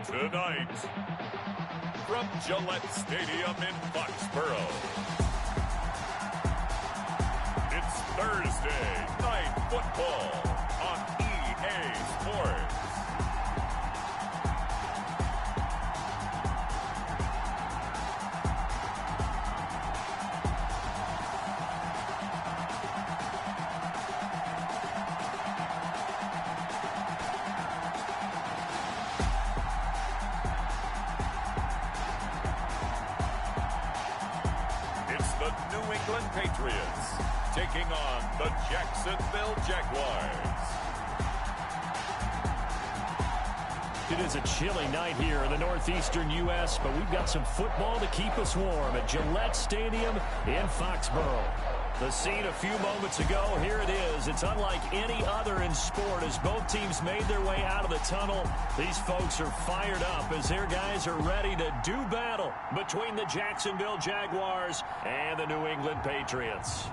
Tonight, from Gillette Stadium in Foxborough, it's Thursday Night Football on EA Sports. Patriots taking on the Jacksonville Jaguars. It is a chilly night here in the northeastern U.S., but we've got some football to keep us warm at Gillette Stadium in Foxborough. The scene a few moments ago, here it is. It's unlike any other in sport as both teams made their way out of the tunnel. These folks are fired up as their guys are ready to do battle between the Jacksonville Jaguars and the New England Patriots.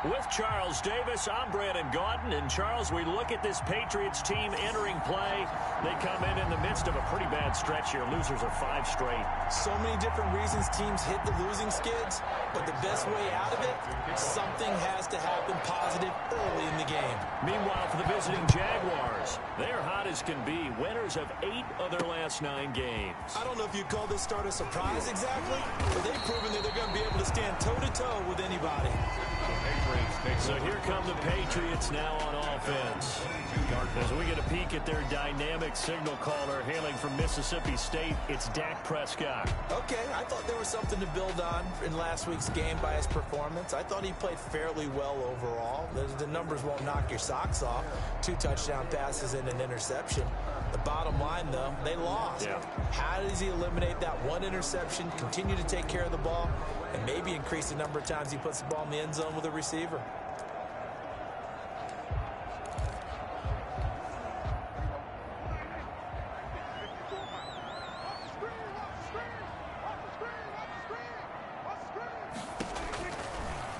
With Charles Davis, I'm Brandon Gaudin. And, Charles, we look at this Patriots team entering play. They come in the midst of a pretty bad stretch here. Losers are 5 straight. So many different reasons teams hit the losing skids, but the best way out of it, something has to happen positive early in the game. Meanwhile, for the visiting Jaguars, they're hot as can be. Winners of 8 of their last 9 games. I don't know if you'd call this start a surprise exactly, but they've proven that they're going to be able to stand toe-to-toe with anybody. So here come the Patriots now on offense. As we get a peek at their dynamic signal caller hailing from Mississippi State, it's Dak Prescott. Okay, I thought there was something to build on in last week's game by his performance. I thought he played fairly well overall. The numbers won't knock your socks off. 2 touchdown passes and an interception. The bottom line, though, they lost. Yeah. How does he eliminate that one interception, continue to take care of the ball, and maybe increase the number of times he puts the ball in the end zone with a receiver?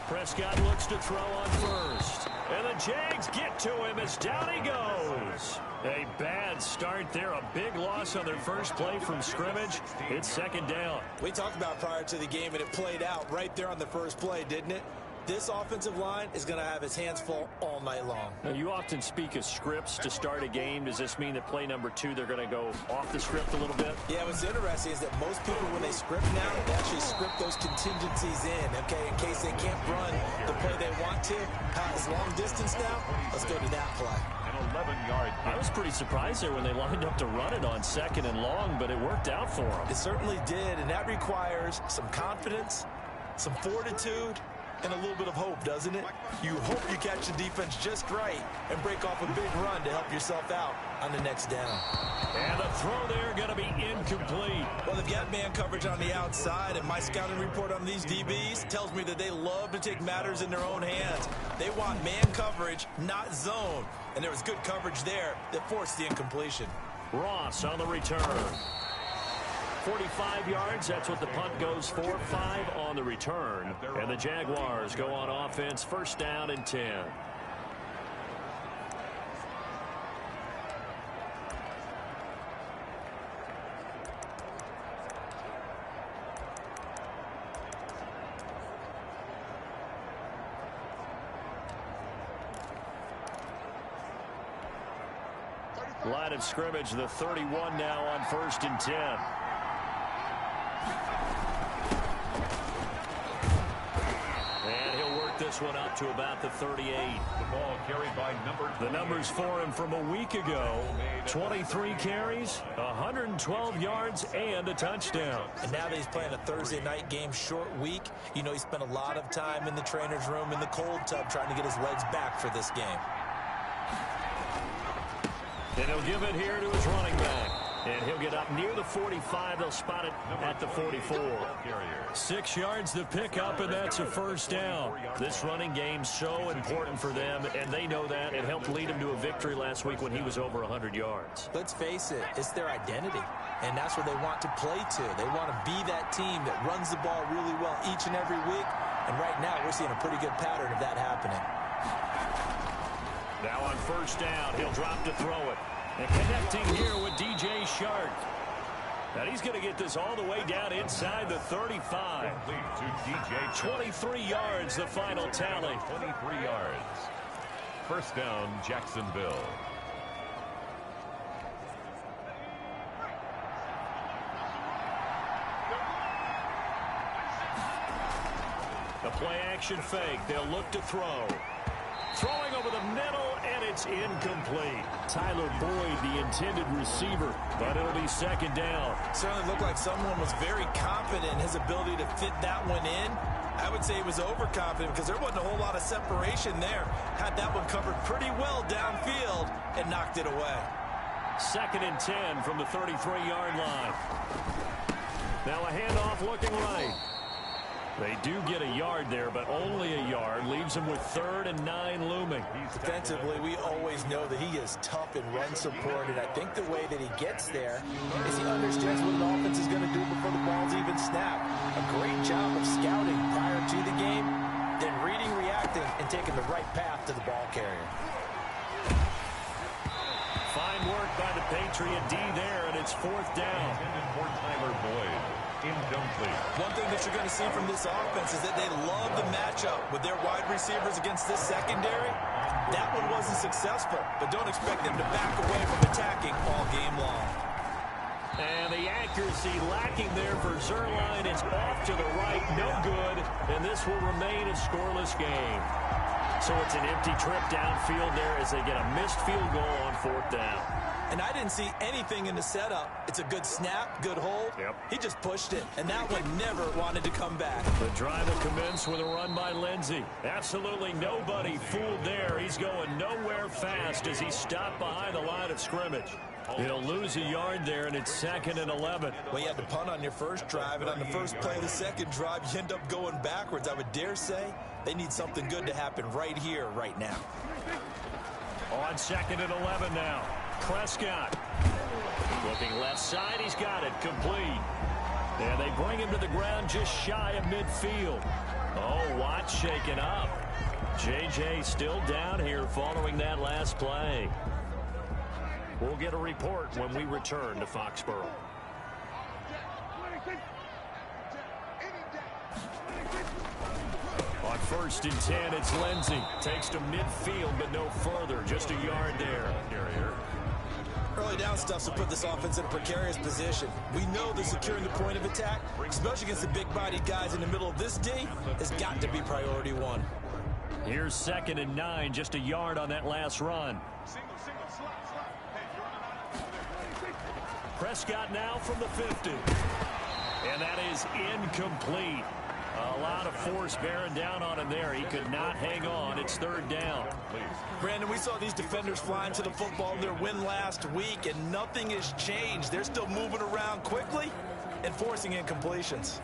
Prescott looks to throw on first. And the Jags get to him as down he goes. A bad start there. A big loss on their first play from scrimmage. It's second down. We talked about prior to the game, and it played out right there on the first play, didn't it? This offensive line is going to have his hands full all night long. Now, you often speak of scripts to start a game. Does this mean that play number 2, they're going to go off the script a little bit? Yeah, what's interesting is that most people, when they script now, they actually script those contingencies in, okay, in case they can't run the play they want to. Pass long distance now, let's go to that play. An 11-yard. I was pretty surprised there when they lined up to run it on 2nd and long, but it worked out for them. It certainly did, and that requires some confidence, some fortitude, and a little bit of hope, doesn't it? You hope you catch the defense just right and break off a big run to help yourself out on the next down. And the throw there going to be incomplete. Well, they've got man coverage on the outside, and my scouting report on these DBs tells me that they love to take matters in their own hands. They want man coverage, not zone. And there was good coverage there that forced the incompletion. Ross on the return. 45 yards, that's what the punt goes for. 5 on the return. And the Jaguars go on offense, first down and 10. Line of scrimmage, the 31 now on 1st and 10. And he'll work this one up to about the 38. The ball carried by the numbers for him from a week ago. 23 carries, 112 yards, and a touchdown. And now that he's playing a Thursday night game, short week, you know he spent a lot of time in the trainer's room in the cold tub trying to get his legs back for this game. And he'll give it here to his running back. And he'll get up near the 45. They'll spot it at the 44. 6 yards to pick up, and that's a first down. This running game's so important for them, and they know that. It helped lead them to a victory last week when he was over 100 yards. Let's face it, it's their identity, and that's where they want to play to. They want to be that team that runs the ball really well each and every week, and right now we're seeing a pretty good pattern of that happening. Now on first down, he'll drop to throw it. And connecting here with DJ Shark. And he's going to get this all the way down inside the 35. 23 yards, the final tally. 23 yards. First down, Jacksonville. The play action fake. They'll look to throw. Throwing over the middle, and it's incomplete. Tyler Boyd, the intended receiver, but it'll be second down. Certainly looked like someone was very confident in his ability to fit that one in. I would say he was overconfident because there wasn't a whole lot of separation there. Had that one covered pretty well downfield and knocked it away. Second and 10 from the 33-yard line. Now a handoff looking right. They do get a yard there, but only a yard. Leaves them with 3rd and 9 looming. Defensively, we always know that he is tough in run support, and I think the way that he gets there is he understands what an offense is going to do before the ball's even snapped. A great job of scouting prior to the game, then reading, reacting, and taking the right path to the ball carrier. Fine work by the Patriot D there, and it's 4th down. Intended for Tyler Boyd. Incomplete. One thing that you're going to see from this offense is that they love the matchup with their wide receivers against this secondary. That one wasn't successful, but don't expect them to back away from attacking all game long. And the accuracy lacking there for Zerline. It's off to the right, no good, and this will remain a scoreless game. So it's an empty trip downfield there as they get a missed field goal on 4th down. And I didn't see anything in the setup. It's a good snap, good hold. Yep. He just pushed it, and that one never wanted to come back. The drive will commence with a run by Lindsey. Absolutely nobody fooled there. He's going nowhere fast as he stopped behind the line of scrimmage. He'll lose a yard there, and it's 2nd and 11. Well, you had to punt on your first drive, and on the first play of the second drive, you end up going backwards. I would dare say they need something good to happen right here, right now. On 2nd and 11 now. Prescott looking left side. He's got it complete. And they bring him to the ground just shy of midfield. Oh, Watt shaken up. J.J. still down here following that last play. We'll get a report when we return to Foxborough. On 1st and 10, it's Lindsey. Takes to midfield, but no further. Just a yard there. Early down stuff to put this offense in a precarious position. We know that securing the point of attack, especially against the big-bodied guys in the middle of this D, has got to be priority one. Here's 2nd and 9, just a yard on that last run. Prescott now from the 50. And that is incomplete. A lot of force bearing down on him there. He could not hang on. It's 3rd down. Brandon, we saw these defenders flying to the football in their win last week, and nothing has changed. They're still moving around quickly and forcing incompletions.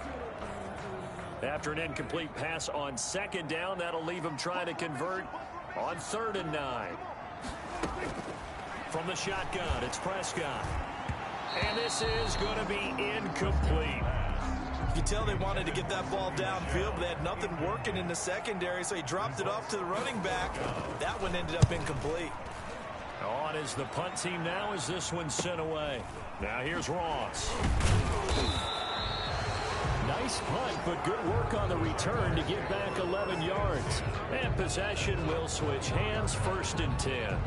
After an incomplete pass on 2nd down, that'll leave him trying to convert on 3rd and 9. From the shotgun, it's Prescott. And this is going to be incomplete. You can tell they wanted to get that ball downfield, but they had nothing working in the secondary, so he dropped it off to the running back. That one ended up incomplete. On is the punt team now as this one's sent away. Now here's Ross. Nice punt, but good work on the return to get back 11 yards. And possession will switch hands, 1st and 10.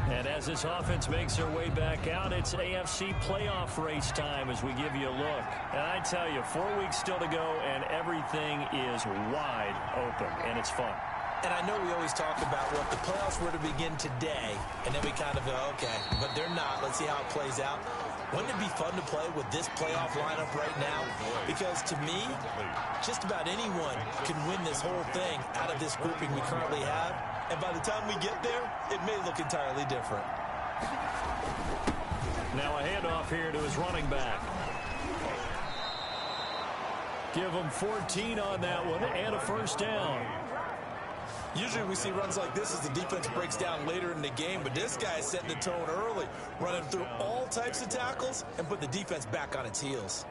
And as this offense makes their way back out, it's AFC playoff race time as we give you a look. And I tell you, 4 weeks still to go, and everything is wide open, and it's fun. And I know we always talk about what the playoffs were to begin today, and then we kind of go, okay, but they're not. Let's see how it plays out. Wouldn't it be fun to play with this playoff lineup right now? Because to me, just about anyone can win this whole thing out of this grouping we currently have. And by the time we get there, it may look entirely different. Now a handoff here to his running back. Give him 14 on that one and a first down. Usually we see runs like this as the defense breaks down later in the game, but this guy is setting the tone early, running through all types of tackles and put the defense back on its heels.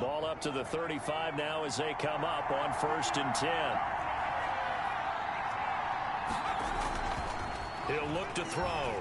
Ball up to the 35 now as they come up on 1st and 10. He'll look to throw.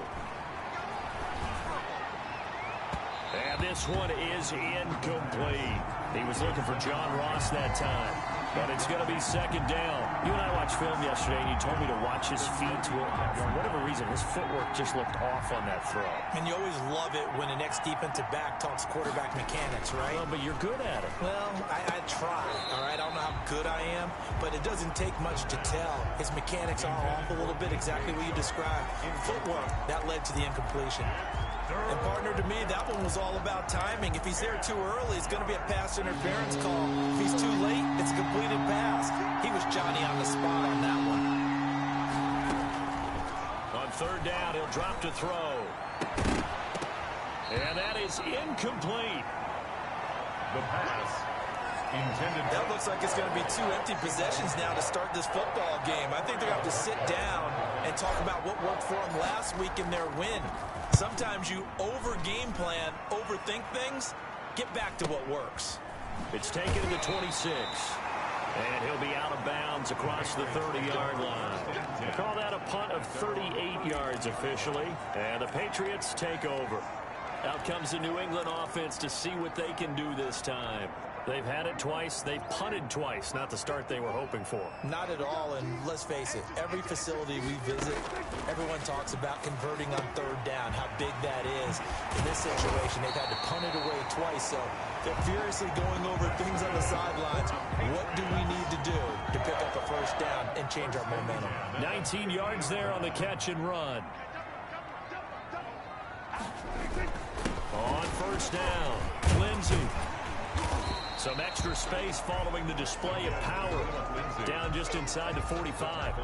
And this one is incomplete. He was looking for John Ross that time. But it's going to be 2nd down. You and I watched film yesterday, and you told me to watch his feet. Well, for whatever reason, his footwork just looked off on that throw. And you always love it when the next defensive back talks quarterback mechanics, right? Well, but you're good at it. Well, I try, all right? I don't know how good I am, but it doesn't take much to tell. His mechanics are off a little bit, exactly what you described. Footwork, that led to the incompletion. And partner, to me, that one was all about timing. If he's there too early, it's going to be a pass interference call. If he's too late, it's a completed pass. He was Johnny on the spot on that one. On 3rd down, he'll drop to throw. And that is incomplete. The pass intended. That looks like it's going to be 2 empty possessions now to start this football game. I think they're going to have to sit down and talk about what worked for them last week in their win. Sometimes you over-game plan, overthink things, get back to what works. It's taken to the 26. And he'll be out of bounds across the 30-yard line. I call that a punt of 38 yards officially. And the Patriots take over. Out comes the New England offense to see what they can do this time. They've had it twice. They've punted twice. Not the start they were hoping for. Not at all, and let's face it, every facility we visit, everyone talks about converting on 3rd down, how big that is. In this situation, they've had to punt it away twice, so they're furiously going over things on the sidelines. What do we need to do to pick up a 1st down and change our momentum? 19 yards there on the catch and run. On 1st down, Lindsey. Some extra space following the display of power. Down just inside the 45.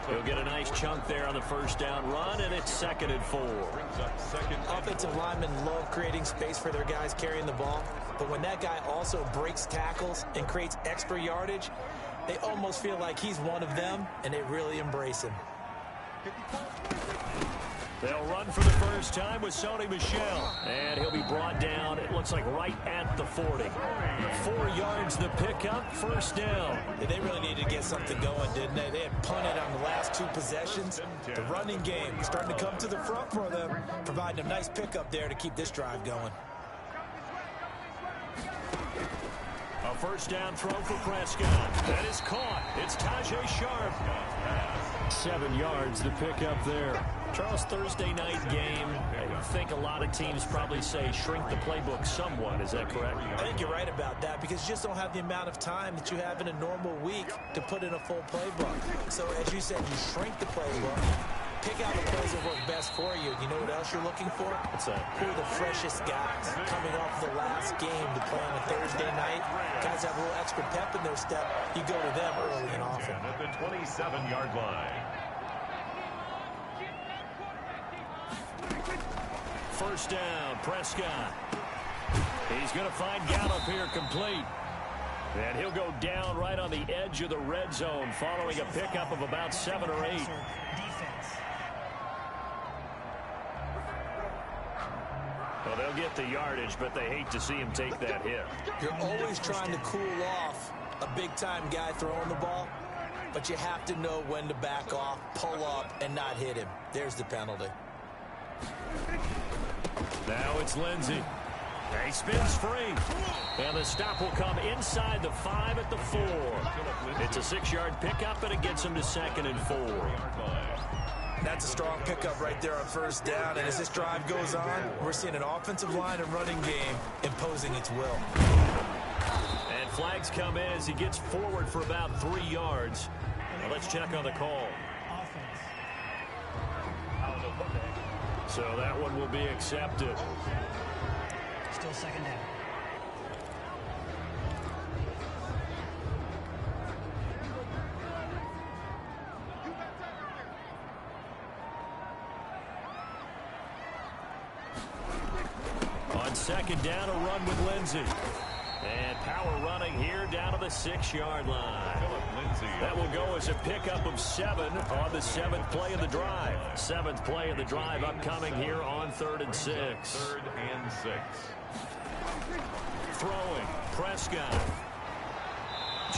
He'll get a nice chunk there on the 1st down run, and it's 2nd and 4. Offensive linemen love creating space for their guys carrying the ball, but when that guy also breaks tackles and creates extra yardage, they almost feel like he's one of them, and they really embrace him. They'll run for the first time with Sony Michel. And he'll be brought down, it looks like right at the 40. 4 yards the pickup, 1st down. They really needed to get something going, didn't they? They had punted on the last 2 possessions. The running game starting to come to the front for them, providing a nice pickup there to keep this drive going. A 1st down throw for Prescott. That is caught. It's Tajay Sharp. 7 yards the pickup there. Charles, Thursday night game, I think a lot of teams probably say shrink the playbook somewhat. Is that correct? I think you're right about that because you just don't have the amount of time that you have in a normal week to put in a full playbook. So as you said, you shrink the playbook, pick out the plays that work best for you. You know what else you're looking for? What's that? Who are the freshest guys coming off the last game to play on a Thursday night? Guys have a little extra pep in their step. You go to them early and often. At the 27-yard line. 1st down, Prescott. He's going to find Gallup here complete. And he'll go down right on the edge of the red zone following a pickup of about 7 or 8. Well, they'll get the yardage, but they hate to see him take that hit. You're always trying to cool off a big-time guy throwing the ball, but you have to know when to back off, pull up, and not hit him. There's the penalty. Now it's Lindsey. He spins free. And the stop will come inside the 5 at the 4. It's a 6-yard pickup, and it gets him to 2nd and 4. That's a strong pickup right there on 1st down. And as this drive goes on, we're seeing an offensive line and running game imposing its will. And flags come in as he gets forward for about 3 yards. Now let's check on the call. So that one will be accepted. Still 2nd down. second down, a run with Lindsey. And power running here down to the 6-yard line. That will go as a pickup of 7 on the 7th play of the drive. 7th play of the drive upcoming here on 3rd and 6. 3rd and 6. Throwing, Prescott.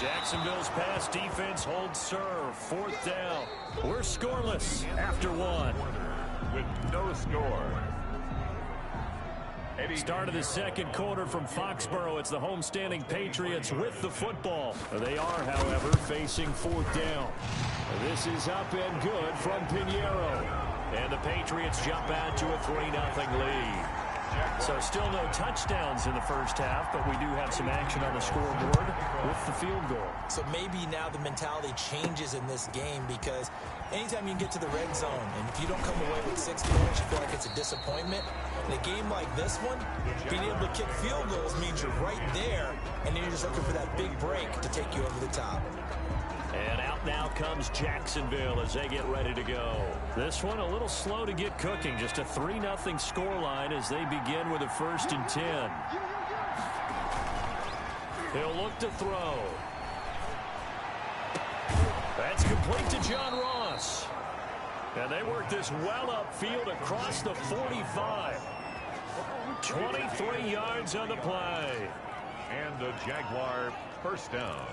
Jacksonville's pass defense holds serve. 4th down. We're scoreless after 1. With no score. Start of the second quarter from Foxborough. It's the homestanding Patriots with the football. They are, however, facing 4th down. This is up and good from Pinheiro. And the Patriots jump out to a 3-0 lead. So still no touchdowns in the first half, but we do have some action on the scoreboard with the field goal. So maybe now the mentality changes in this game, because anytime you can get to the red zone, and if you don't come away with 6 points, you feel like it's a disappointment. In a game like this one, being able to kick field goals means you're right there, and then you're just looking for that big break to take you over the top. And out now comes Jacksonville as they get ready to go. This one a little slow to get cooking. Just a 3-0 scoreline as they begin with a 1st and 10. He'll look to throw. That's complete to John Ross. And they work this well upfield across the 45. 23 yards on the play. And the Jaguar 1st down.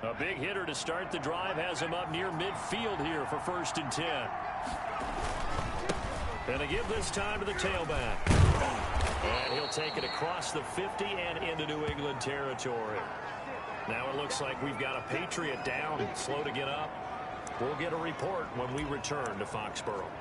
A big hitter to start the drive has him up near midfield here for 1st and 10. And they give this time to the tailback. And he'll take it across the 50 and into New England territory. Now it looks like we've got a Patriot down, slow to get up. We'll get a report when we return to Foxborough.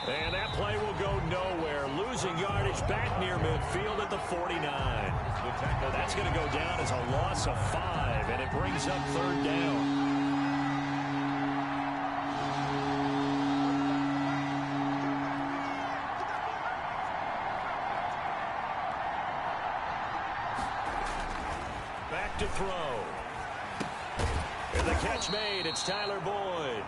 And that play will go nowhere. Losing yardage back near midfield at the 49. That's going to go down as a loss of 5, and it brings up 3rd down. Back to throw. And the catch made. It's Tyler Boyd.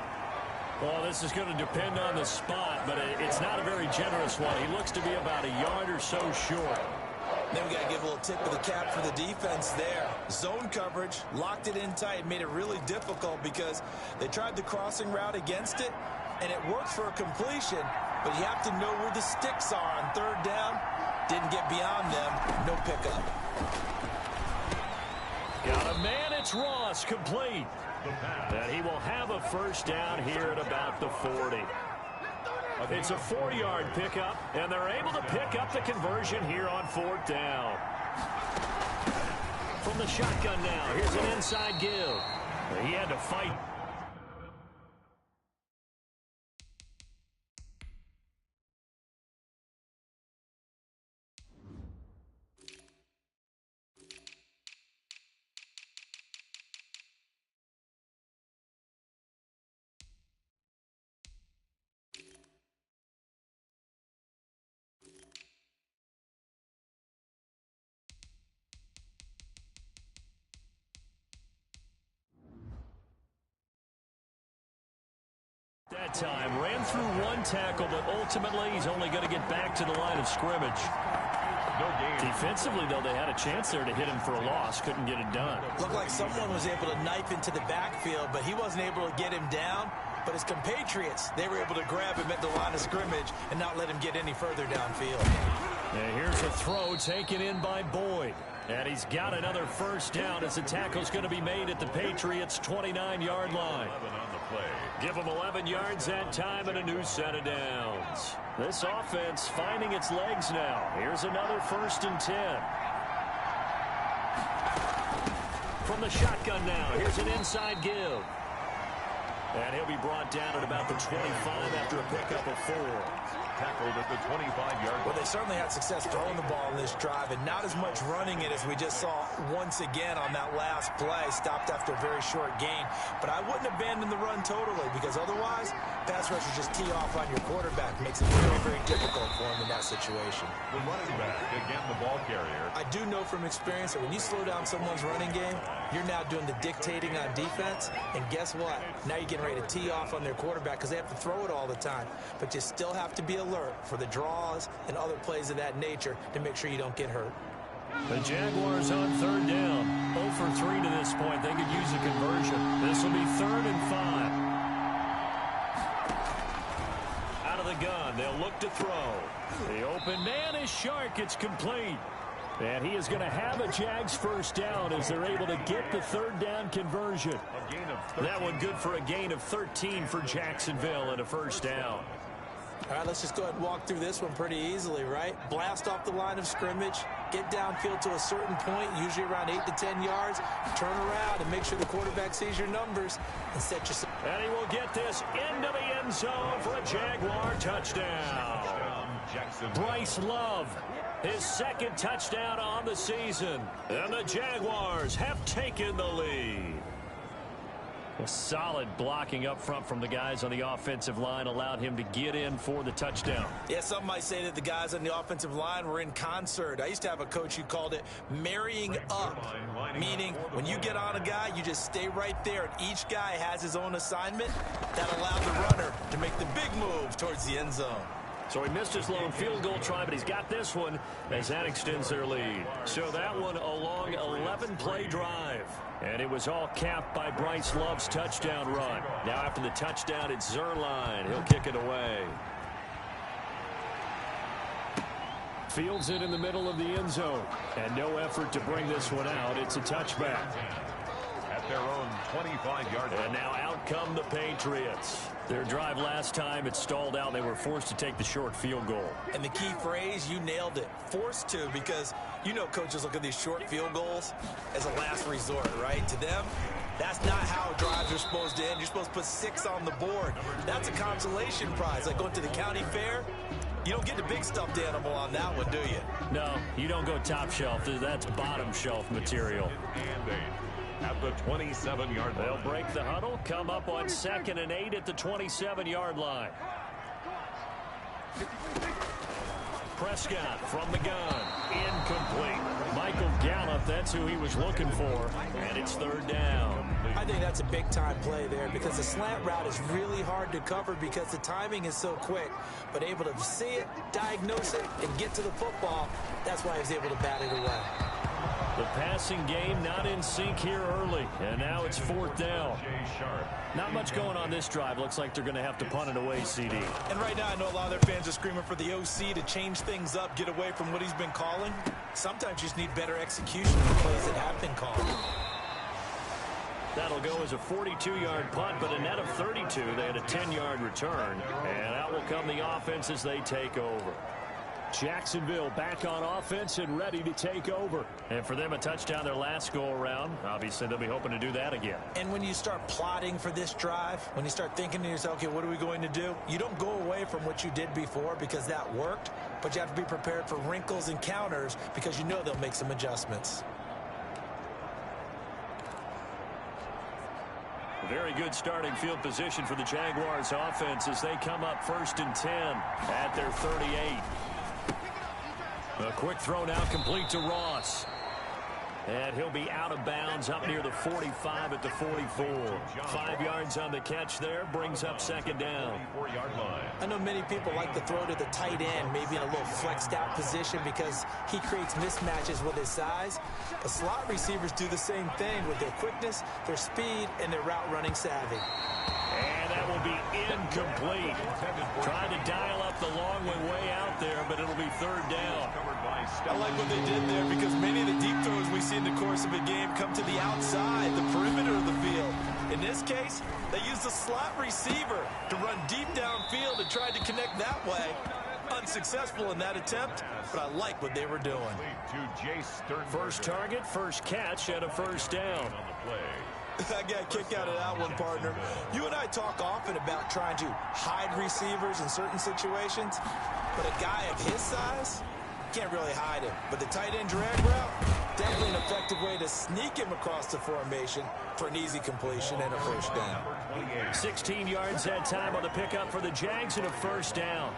Well, this is going to depend on the spot, but it's not a very generous one. He looks to be about a yard or so short. Then we got to give a little tip of the cap for the defense there. Zone coverage, locked it in tight, made it really difficult because they tried the crossing route against it, and it worked for a completion, but you have to know where the sticks are on 3rd down. Didn't get beyond them. No pickup. Got a man. It's Ross, complete. And he will have a 1st down here at about the 40. It's a 4-yard pickup, and they're able to pick up the conversion here on 4th down. From the shotgun now, here's an inside give. He had to fight. That time ran through 1 tackle, but ultimately he's only going to get back to the line of scrimmage. No gain. Defensively, though, they had a chance there to hit him for a loss. Couldn't get it done. Looked like someone was able to knife into the backfield, but he wasn't able to get him down. But his compatriots, they were able to grab him at the line of scrimmage and not let him get any further downfield. And here's a throw taken in by Boyd. And he's got another 1st down as the tackle's going to be made at the Patriots' 29-yard line. 11 on the play. Give them 11 yards that time and a new set of downs. This offense finding its legs now. Here's another 1st and 10. From the shotgun now, here's an inside give. And he'll be brought down at about the 25 after a pickup of 4. tackled at the 25-yard line. Well, they certainly had success throwing the ball in this drive, and not as much running it as we just saw once again on that last play. Stopped after a very short gain. But I wouldn't abandon the run totally, because otherwise, pass rushers just tee off on your quarterback. Makes it very, very difficult for him in that situation. The running back, again the ball carrier. I do know from experience that when you slow down someone's running game, you're now doing the dictating on defense. And guess what? Now you're getting ready to tee off on their quarterback because they have to throw it all the time. But you still have to be alert for the draws and other plays of that nature to make sure you don't get hurt. The Jaguars on third down. 0 for 3 to this point. They could use a conversion. This will be 3rd and 5. Out of the gun. They'll look to throw. The open man is Shark. It's complete. And he is going to have a Jags first down as they're able to get the 3rd down conversion. That one good for a gain of 13 for Jacksonville and a first down. All right, let's just go ahead and walk through this one pretty easily, right? Blast off the line of scrimmage, get downfield to a certain point, usually around 8 to 10 yards, turn around and make sure the quarterback sees your numbers and set yourself. And he will get this into the end zone for a Jaguar touchdown. Bryce Love, his 2nd touchdown on the season. And the Jaguars have taken the lead. A solid blocking up front from the guys on the offensive line allowed him to get in for the touchdown. Yeah, some might say that the guys on the offensive line were in concert. I used to have a coach who called it marrying up, meaning when you get on a guy, you just stay right there, and each guy has his own assignment that allowed the runner to make the big move towards the end zone. So he missed his lone field goal try, but he's got this one as that extends their lead. So that one a long 11-play drive. And it was all capped by Bryce Love's touchdown run. Now after the touchdown, it's Zerline. He'll kick it away. Fields it in the middle of the end zone. And no effort to bring this one out. It's a touchback. At their own 25-yard line. And now out come the Patriots. Their drive last time, it stalled out. They were forced to take the short field goal. And the key phrase, you nailed it. Forced to, because you know coaches look at these short field goals as a last resort, right? To them, that's not how drives are supposed to end. You're supposed to put 6 on the board. That's a consolation prize. Like going to the county fair, you don't get the big stuffed animal on that one, do you? No, you don't go top shelf. That's bottom shelf material. And 8. At the 27-yard line. They'll break the huddle, come up on 2nd and 8 at the 27-yard line. Prescott from the gun. Incomplete. Michael Gallup, that's who he was looking for. And it's 3rd down. I think that's a big-time play there because the slant route is really hard to cover because the timing is so quick. But able to see it, diagnose it, and get to the football, that's why he was able to bat it away. The passing game not in sync here early, and now it's 4th down. Not much going on this drive. Looks like they're going to have to punt it away, CD. And right now I know a lot of their fans are screaming for the OC to change things up, get away from what he's been calling. Sometimes you just need better execution of the plays that have been called. That'll go as a 42-yard punt, but a net of 32. They had a 10-yard return, and out will come the offense as they take over. Jacksonville back on offense and ready to take over. And for them, a touchdown their last go-around. Obviously, they'll be hoping to do that again. And when you start plotting for this drive, when you start thinking to yourself, okay, what are we going to do? You don't go away from what you did before because that worked, but you have to be prepared for wrinkles and counters because you know they'll make some adjustments. Very good starting field position for the Jaguars offense as they come up 1st and 10 at their 38. A quick throw now complete to Ross. And he'll be out of bounds up near the 45 at the 44. 5 yards on the catch there, brings up 2nd down. I know many people like to throw to the tight end, maybe in a little flexed out position because he creates mismatches with his size. But slot receivers do the same thing with their quickness, their speed, and their route running savvy. And that will be incomplete. Trying to dial up the long one way out there, but it'll be 3rd down. I like what they did there because many of the deep throws we see in the course of a game come to the outside, the perimeter of the field. In this case, they used a slot receiver to run deep downfield and tried to connect that way. Unsuccessful in that attempt, but I like what they were doing. First target, first catch, and a 1st down. I got a kick out of that one, partner. You and I talk often about trying to hide receivers in certain situations, but a guy of his size can't really hide him. But the tight end drag route, definitely an effective way to sneak him across the formation for an easy completion and a first down. 16 yards that time on the pickup for the Jags and a first down.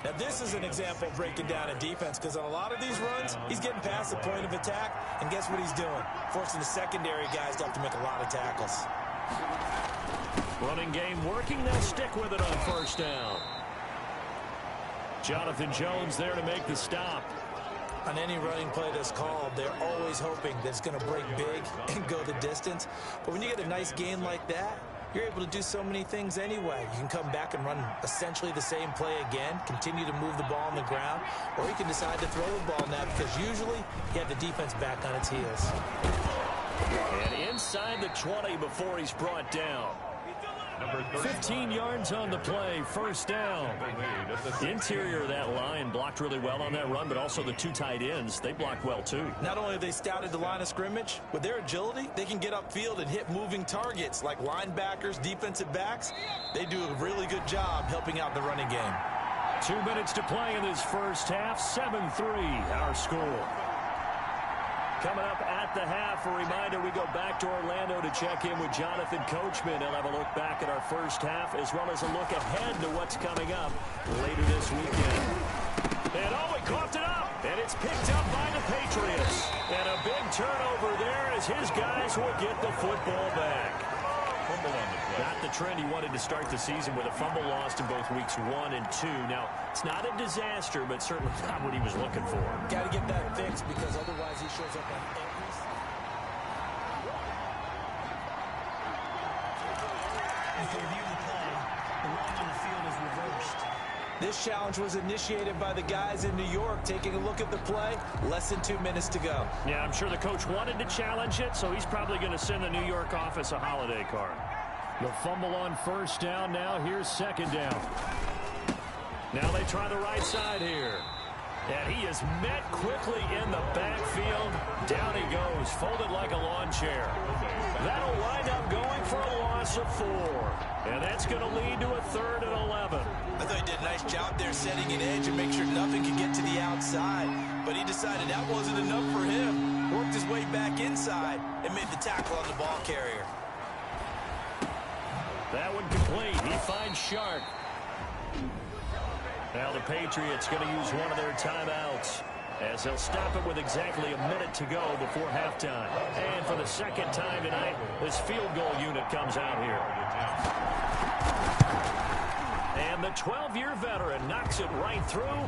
Now, this is an example of breaking down a defense, because on a lot of these runs, he's getting past the point of attack, and guess what he's doing? Forcing the secondary guys to have to make a lot of tackles. Running game working. They'll stick with it on first down. Jonathan Jones there to make the stop. On any running play that's called, they're always hoping that it's going to break big and go the distance. But when you get a nice gain like that, you're able to do so many things anyway. You can come back and run essentially the same play again, continue to move the ball on the ground, or you can decide to throw the ball now, because usually you have the defense back on its heels. And inside the 20 before he's brought down. 15 yards on the play, first down. The interior of that line blocked really well on that run, but also the two tight ends, they blocked well too. Not only have they scouted the line of scrimmage, with their agility, they can get upfield and hit moving targets like linebackers, defensive backs. They do a really good job helping out the running game. 2 minutes to play in this first half, 7-3 our score. Coming up at the half, a reminder, we go back to Orlando to check in with Jonathan Coachman. He'll have a look back at our first half, as well as a look ahead to what's coming up later this weekend. And he coughed it up, and it's picked up by the Patriots. And a big turnover there as his guys will get the football back. Not the trend he wanted to start the season, with a fumble lost in both weeks 1 and 2. Now, it's not a disaster, but certainly not what he was looking for. Got to get that fixed, because otherwise he shows up on every... If you review the play, the line on the field is reversed. This challenge was initiated by the guys in New York. Taking a look at the play, less than 2 minutes to go. Yeah, I'm sure the coach wanted to challenge it, so he's probably going to send the New York office a holiday card. The fumble on first down now. Here's second down. Now they try the right side here. And he is met quickly in the backfield. Down he goes, folded like a lawn chair. That'll wind up going for a loss of 4. And that's going to lead to a 3rd and 11. I thought he did a nice job there setting an edge and make sure nothing could get to the outside. But he decided that wasn't enough for him. Worked his way back inside and made the tackle on the ball carrier. That one complete. He finds Shark. Now the Patriots going to use one of their timeouts, as they'll stop it with exactly a minute to go before halftime. And for the second time tonight, this field goal unit comes out here. And the 12-year veteran knocks it right through.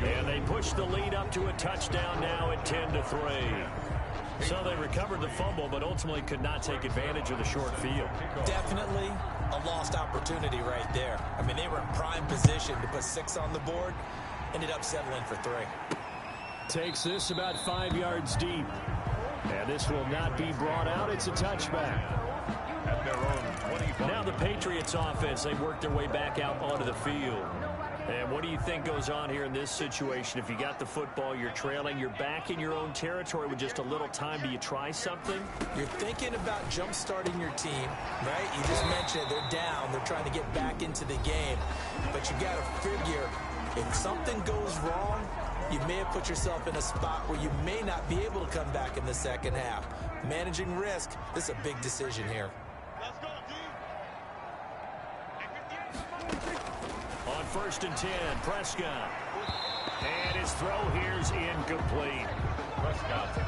And they push the lead up to a touchdown now at 10-3. So they recovered the fumble, but ultimately could not take advantage of the short field. Definitely a lost opportunity right there. I mean, they were in prime position to put 6 on the board. Ended up settling for 3. Takes this about 5 yards deep. And this will not be brought out. It's a touchback. At their own 25. Now the Patriots offense, they work their way back out onto the field. And what do you think goes on here in this situation? If you got the football, you're trailing, you're back in your own territory with just a little time. Do you try something? You're thinking about jump-starting your team, right? You just mentioned they're down. They're trying to get back into the game. But you got to figure, if something goes wrong, you may have put yourself in a spot where you may not be able to come back in the second half. Managing risk, this is a big decision here. On 1st and 10, Prescott. And his throw here's incomplete.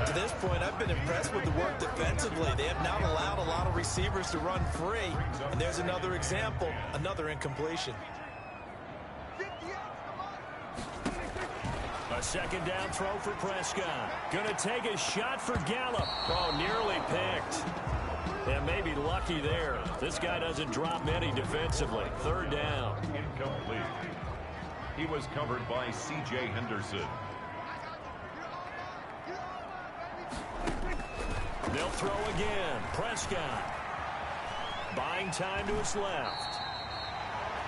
To this point, I've been impressed with the work defensively. They have not allowed a lot of receivers to run free. And there's another example, another incompletion. A second down throw for Prescott. Going to take a shot for Gallup. Oh, nearly picked. And maybe lucky there. This guy doesn't drop many defensively. 3rd down. Incomplete. He was covered by C.J. Henderson. They'll throw again. Prescott. Buying time to his left.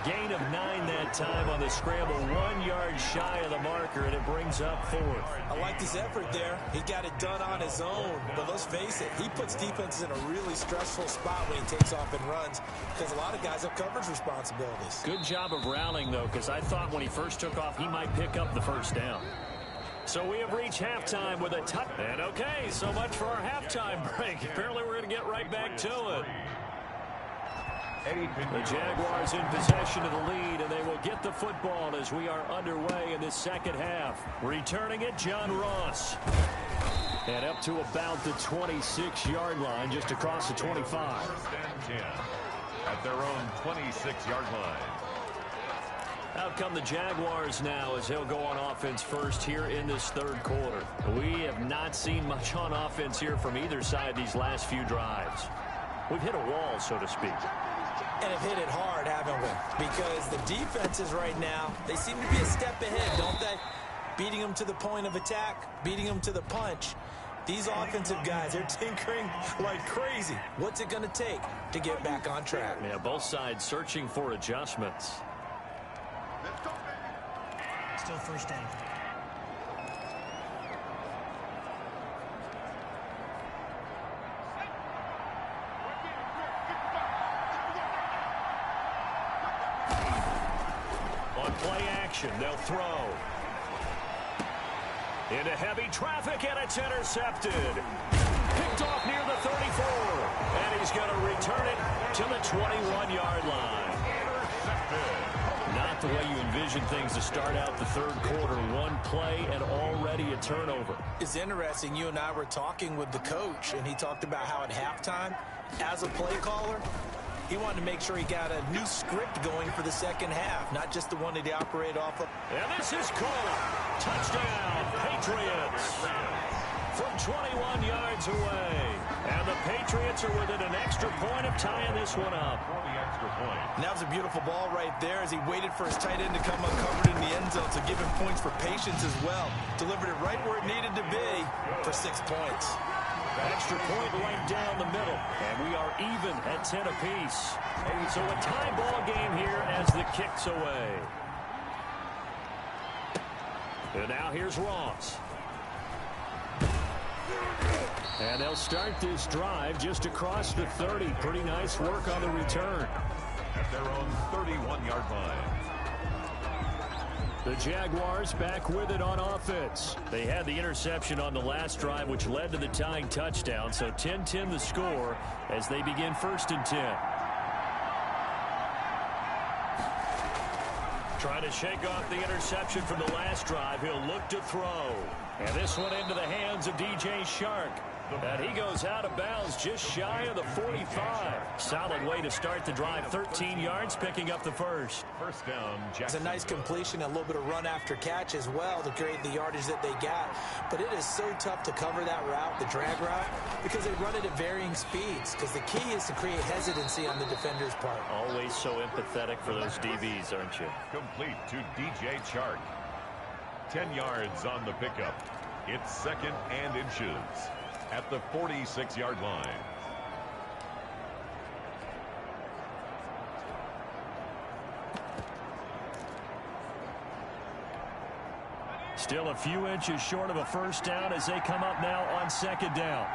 Gain of 9 that time on the scramble, 1 yard shy of the marker, and it brings up 4th. I like this effort there. He got it done on his own, but let's face it, he puts defenses in a really stressful spot when he takes off and runs because a lot of guys have coverage responsibilities. Good job of rallying, though, because I thought when he first took off, he might pick up the first down. So we have reached halftime with a touch. And okay, so much for our halftime break. Apparently we're going to get right back to it. The Jaguars in possession of the lead, and they will get the football as we are underway in this second half. Returning it, John Ross. And up to about the 26-yard line, just across the 25. First and 10 at their own 26-yard line. Out come the Jaguars now as he'll go on offense first here in this third quarter. We have not seen much on offense here from either side these last few drives. We've hit a wall, so to speak. And have hit it hard, haven't we? Because the defenses right now, they seem to be a step ahead, don't they? Beating them to the point of attack, beating them to the punch. These offensive guys, they're tinkering like crazy. What's it going to take to get back on track? Yeah, both sides searching for adjustments. Still first down. On play action, they'll throw. Into heavy traffic, and it's intercepted. Picked off near the 34. And he's going to return it to the 21-yard line. Not the way you envision things to start out the third quarter. One play and already a turnover. It's interesting. You and I were talking with the coach, and he talked about how at halftime, as a play caller, he wanted to make sure he got a new script going for the second half, not just the one that he operated off of. And this is called touchdown, Patriots. From 21 yards away. And the Patriots are within an extra point of tying this one up. And that was a beautiful ball right there as he waited for his tight end to come uncovered in the end zone to give him points for patience as well. Delivered it right where it needed to be for 6 points. Extra point right down the middle. And we are even at 10 apiece. So a tie ball game here as the kick's away. And now here's Ross. And they'll start this drive just across the 30. Pretty nice work on the return. At their own 31-yard line. The Jaguars back with it on offense. They had the interception on the last drive, which led to the tying touchdown. So 10-10 the score as they begin 1st and 10. Trying to shake off the interception from the last drive. He'll look to throw. And this one into the hands of DJ Shark. And he goes out of bounds just shy of the 45. Solid way to start the drive. 13 yards, picking up the first. First down, It's a nice completion, a little bit of run after catch as well to create the yardage that they got. But it is so tough to cover that route, the drag route, because they run it at varying speeds. Because the key is to create hesitancy on the defender's part. Always so empathetic for those DBs, aren't you? complete to DJ Chark. 10 yards on the pickup. It's 2nd and inches at the 46-yard line. Still a few inches short of a first down as they come up now on 2nd down.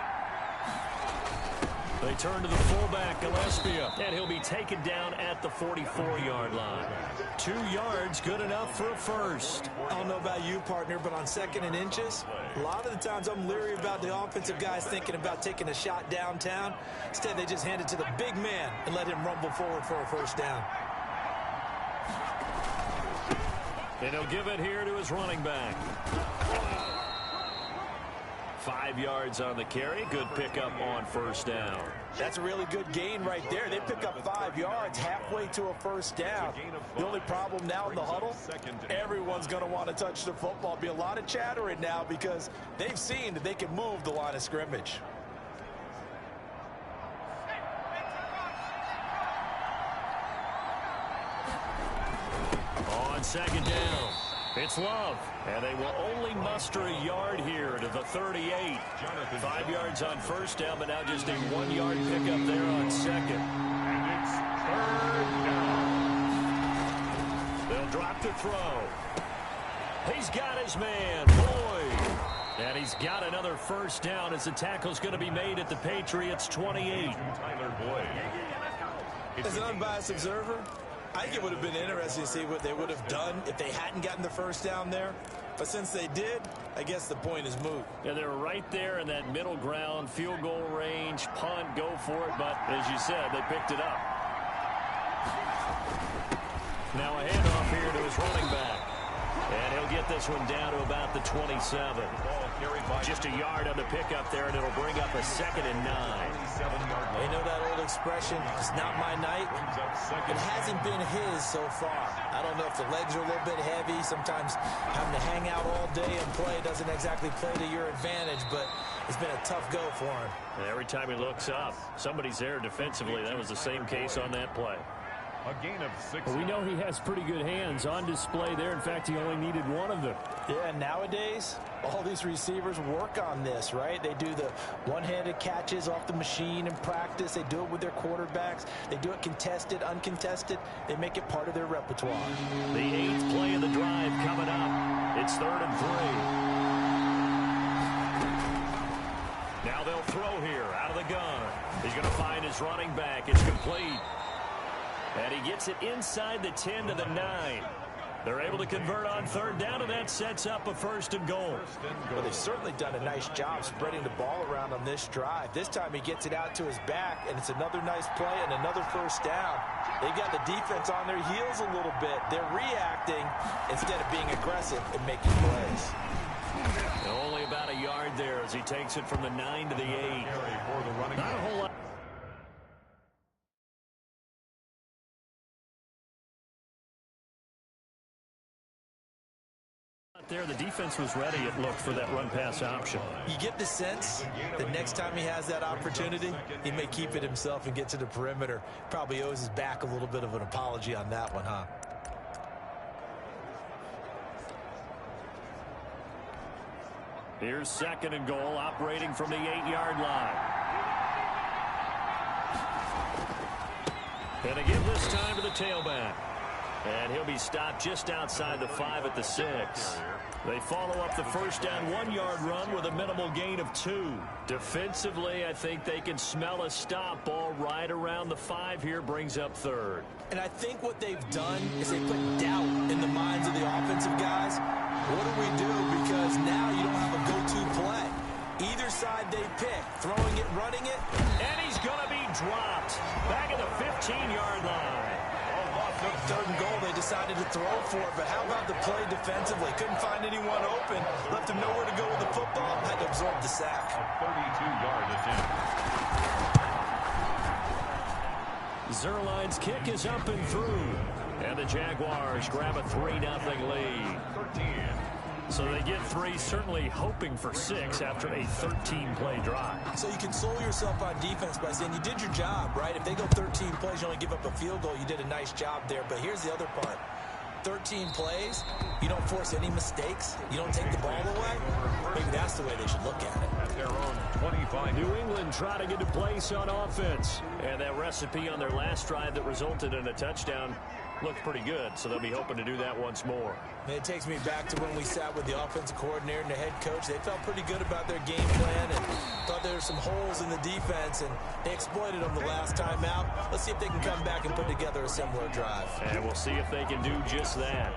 They turn to the fullback, Gillespie, and he'll be taken down at the 44-yard line. 2 yards, good enough for a first. I don't know about you, partner, but on 2nd and inches, a lot of the times I'm leery about the offensive guys thinking about taking a shot downtown. Instead, they just hand it to the big man and let him rumble forward for a first down. And he'll give it here to his running back. 5 yards on the carry. Good pickup on first down. That's a really good gain right there. They pick up 5 yards halfway to a first down. The only problem now in the huddle, everyone's going to want to touch the football. Be a lot of chattering now because they've seen that they can move the line of scrimmage. On 2nd down, it's Love. And they will only muster a yard here to the 38. 5 yards on first down, but now just a 1 yard pickup there on 2nd. And it's 3rd down. Drop to throw. He's got his man, Boyd. And he's got another first down as the tackle's going to be made at the Patriots' 28. Tyler Boyd. As an unbiased observer, I think it would have been interesting to see what they would have done if they hadn't gotten the first down there. But since they did, I guess the point is moot. Yeah, they're right there in that middle ground, field goal range, punt, go for it. But as you said, they picked it up. Now a handoff here to his running back. And he'll get this one down to about the 27. Just a yard on the pickup there, and it'll bring up a 2nd and 9. They know that old expression, it's not my night. It hasn't been his so far. I don't know if the legs are a little bit heavy. Sometimes having to hang out all day and play doesn't exactly play to your advantage, but it's been a tough go for him. And every time he looks up, somebody's there defensively. That was the same case on that play. A gain of 6. Well, we know he has pretty good hands on display there. In fact, he only needed one of them. Yeah, nowadays, all these receivers work on this, right? They do the one-handed catches off the machine in practice. They do it with their quarterbacks. They do it contested, uncontested. They make it part of their repertoire. The 8th play of the drive coming up. It's 3rd and 3. Now they'll throw here out of the gun. He's going to find his running back. It's complete. And he gets it inside the 10 to the 9. They're able to convert on 3rd down, and that sets up a 1st and goal. Well, they've certainly done a nice job spreading the ball around on this drive. This time he gets it out to his back, and it's another nice play and another 1st down. They've got the defense on their heels a little bit. They're reacting instead of being aggressive and making plays. Only about a yard there as he takes it from the 9 to the 8. Not a whole lot. There, the defense was ready, it looked, for that run-pass option. You get the sense that next time he has that opportunity, he may keep it himself and get to the perimeter. Probably owes his back a little bit of an apology on that one, huh? Here's 2nd and goal, operating from the 8-yard line. And again this time to the tailback. And he'll be stopped just outside the 5 at the 6. They follow up the first down 1-yard run with a minimal gain of 2. Defensively, I think they can smell a stop. Ball right around the 5 here, brings up 3rd. And I think what they've done is they put doubt in the minds of the offensive guys. What do we do? Because now you don't have a go-to play. Either side they pick, throwing it, running it. And he's going to be dropped back at the 15-yard line. 3rd and goal, they decided to throw for it, but how about the play defensively? Couldn't find anyone open, left him nowhere to go with the football, had to absorb the sack. A 32-yard attempt. Zerline's kick is up and through, and the Jaguars grab a 3-0 lead. 13. So they get 3, certainly hoping for 6 after a 13-play drive. So you console yourself on defense by saying you did your job, right? If they go 13 plays, you only give up a field goal, you did a nice job there. But here's the other part. 13 plays, you don't force any mistakes, you don't take the ball away. Maybe that's the way they should look at it. At their own 25. New England trying to get a place on offense. And that recipe on their last drive that resulted in a touchdown looked pretty good, so they'll be hoping to do that once more. And it takes me back to when we sat with the offensive coordinator and the head coach. They felt pretty good about their game plan and thought there were some holes in the defense, and they exploited them the last time out. Let's see if they can come back and put together a similar drive. And we'll see if they can do just that.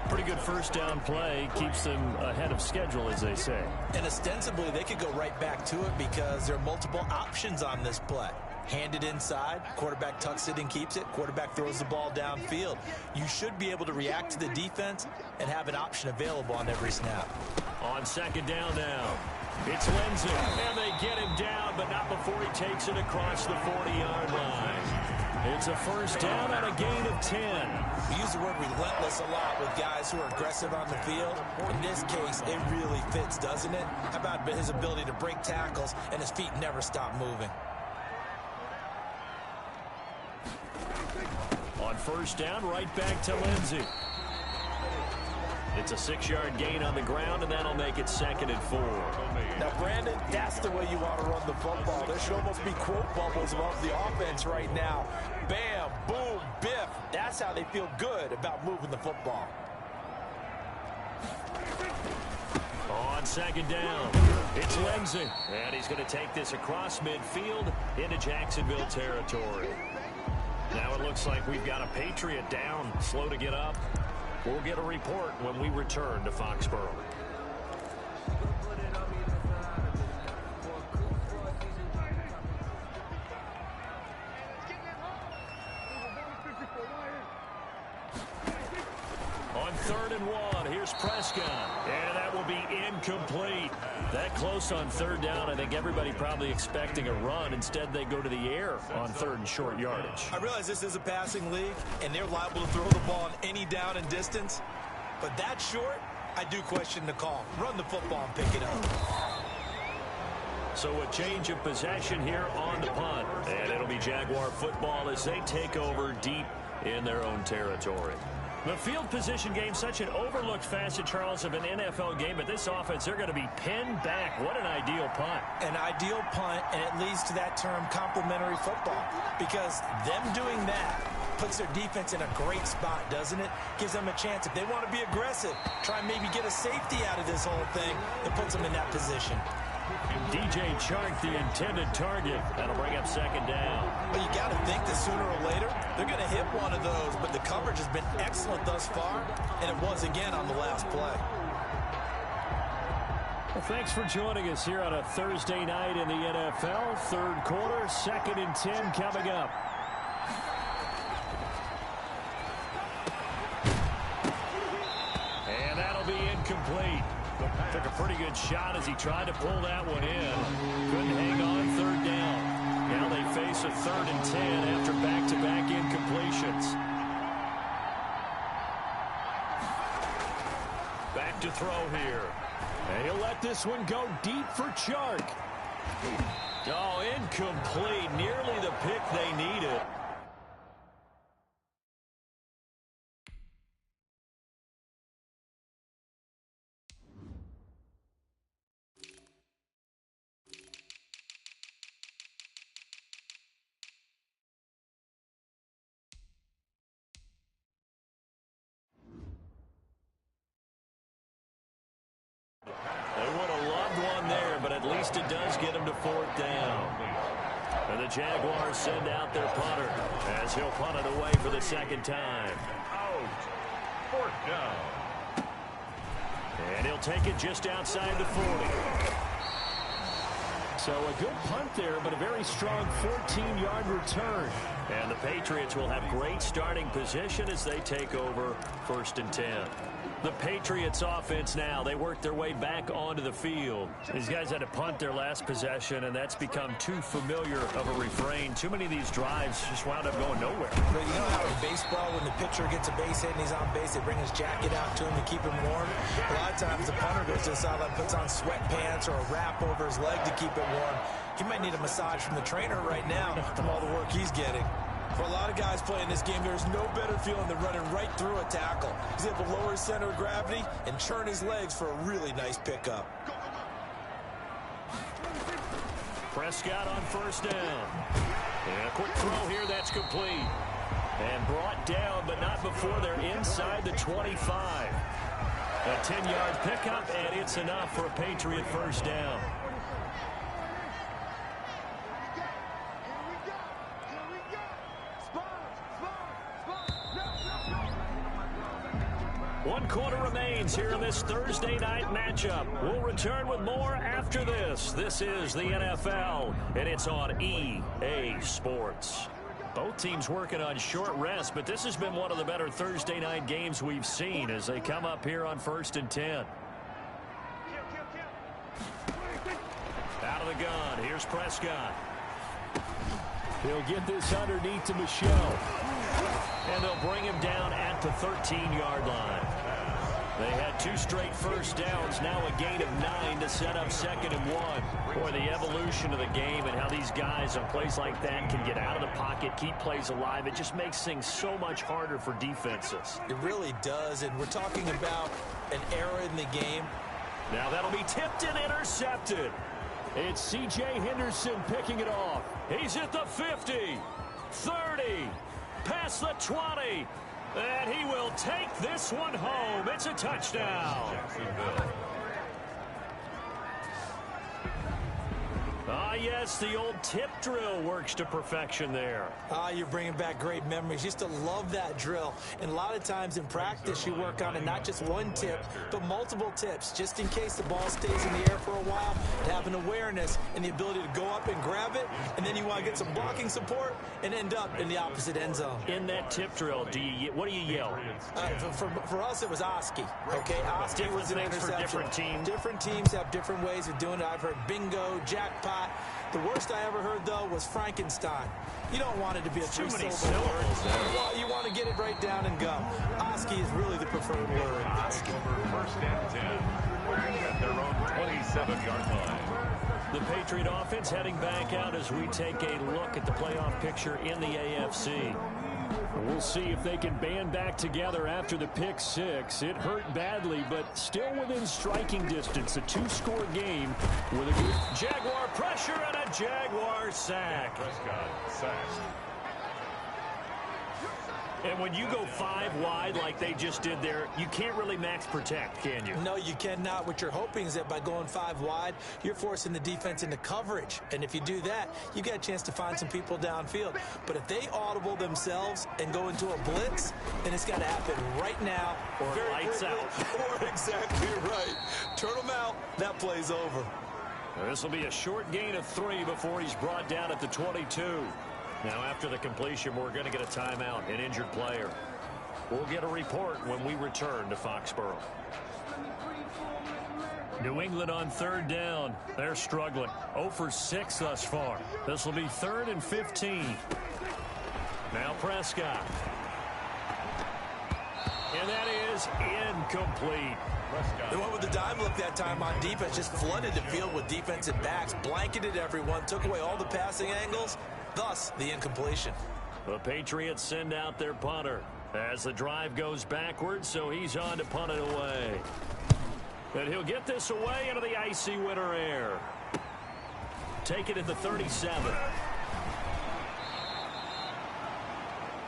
Pretty good first down play, keeps them ahead of schedule, as they say. And ostensibly, they could go right back to it because there are multiple options on this play. Hand it inside, quarterback tucks it and keeps it, quarterback throws the ball downfield. You should be able to react to the defense and have an option available on every snap. On 2nd down now, it's Lindsey, and they get him down, but not before he takes it across the 40-yard line. It's a first down on a gain of 10. We use the word relentless a lot with guys who are aggressive on the field. In this case, it really fits, doesn't it? How about his ability to break tackles and his feet never stop moving? On first down, right back to Lindsey. It's a 6-yard gain on the ground, and that'll make it 2nd and 4. Now, Brandon, that's the way you want to run the football. There should almost be quote bubbles above the offense right now. Bam, boom, biff. That's how they feel good about moving the football. On second down, it's Lindsay. And he's going to take this across midfield into Jacksonville territory. Now it looks like we've got a Patriot down, slow to get up. We'll get a report when we return to Foxborough. On 3rd and 1, here's Prescott. And that will be incomplete. That close on 3rd down, I think everybody probably expecting a run. Instead, they go to the air on 3rd and short yardage. I realize this is a passing league, and they're liable to throw the ball on any down and distance. But that short, I do question the call. Run the football and pick it up. So a change of possession here on the punt. And it'll be Jaguar football as they take over deep in their own territory. The field position game, such an overlooked facet, Charles, of an NFL game. But this offense, they're going to be pinned back. What an ideal punt. An ideal punt, and it leads to that term complementary football. Because them doing that puts their defense in a great spot, doesn't it? Gives them a chance. If they want to be aggressive, try and maybe get a safety out of this whole thing, it puts them in that position. DJ Chark, the intended target. That'll bring up second down. But you got to think that sooner or later, they're going to hit one of those. But the coverage has been excellent thus far, and it was again on the last play. Well, thanks for joining us here on a Thursday night in the NFL. 3rd quarter, 2nd and 10 coming up. And that'll be incomplete. Took a pretty good shot as he tried to pull that one in. Couldn't hang on 3rd down. Now they face a 3rd and 10 after back-to-back incompletions. Back to throw here. And he'll let this one go deep for Chark. Oh, incomplete. Nearly the pick they needed. It does get him to 4th down. And the Jaguars send out their punter as he'll punt it away for the 2nd time. Out. 4th down. And he'll take it just outside the 40. So a good punt there, but a very strong 14-yard return. And the Patriots will have great starting position as they take over 1st and 10. The Patriots offense now, they work their way back onto the field. These guys had to punt their last possession, and that's become too familiar of a refrain. Too many of these drives just wound up going nowhere. But you know how in baseball, when the pitcher gets a base hit and he's on base, they bring his jacket out to him to keep him warm? A lot of times the punter goes to the sideline, puts on sweatpants or a wrap over his leg to keep it warm. He might need a massage from the trainer right now from all the work he's getting. For a lot of guys playing this game, there's no better feeling than running right through a tackle. He's able to lower his center of gravity and churn his legs for a really nice pickup. Prescott on 1st down. And a quick throw here, that's complete. And brought down, but not before they're inside the 25. A 10-yard pickup, and it's enough for a Patriot 1st down. One quarter remains here in this Thursday night matchup. We'll return with more after this. This is the NFL, and it's on EA Sports. Both teams working on short rest, but this has been one of the better Thursday night games we've seen as they come up here on 1st and 10. Out of the gun, here's Prescott. He'll get this underneath to Michelle. And they'll bring him down at the 13-yard line. They had 2 straight 1st downs, now a gain of 9 to set up 2nd and 1. Boy, the evolution of the game and how these guys on plays like that can get out of the pocket, keep plays alive, it just makes things so much harder for defenses. It really does, and we're talking about an era in the game. Now that'll be tipped and intercepted. It's C.J. Henderson picking it off. He's at the 50, 30, past the 20. And he will take this one home. It's a touchdown. Yes, the old tip drill works to perfection there. You're bringing back great memories. Used to love that drill. And a lot of times in practice, you work on it, not just one tip, but multiple tips, just in case the ball stays in the air for a while, to have an awareness and the ability to go up and grab it, and then you want to get some blocking support and end up in the opposite end zone. In that tip drill, what do you yell? For us, it was Oski. Okay, Oski was an interception. For different teams. Different teams have different ways of doing it. I've heard bingo, jackpot. The worst I ever heard, though, was Frankenstein. You don't want it to be a too many syllable word. You want to get it right down and go. Oski is really the preferred word. First and 10 at their own 27-yard line. The Patriot offense heading back out as we take a look at the playoff picture in the AFC. We'll see if they can band back together after the pick six. It hurt badly, but still within striking distance. A two-score game with a good Jaguar pressure and a Jaguar sack. Prescott sacked. And when you go 5 wide like they just did there, you can't really max protect, can you? No, you cannot. What you're hoping is that by going 5 wide, you're forcing the defense into coverage. And if you do that, you got a chance to find some people downfield. But if they audible themselves and go into a blitz, then it's got to happen right now. Or lights out. Or exactly right. Turn them out. That play's over. This will be a short gain of 3 before he's brought down at the 22. Now, after the completion, we're going to get a timeout, an injured player. We'll get a report when we return to Foxborough. New England on third down. They're struggling. 0 for 6 thus far. This will be 3rd and 15. Now Prescott. And that is incomplete. They went with the dive look that time on defense, just flooded the field with defensive backs, blanketed everyone, took away all the passing angles. Thus, the incompletion. The Patriots send out their punter as the drive goes backwards, so he's on to punt it away. But he'll get this away into the icy winter air. Take it at the 37.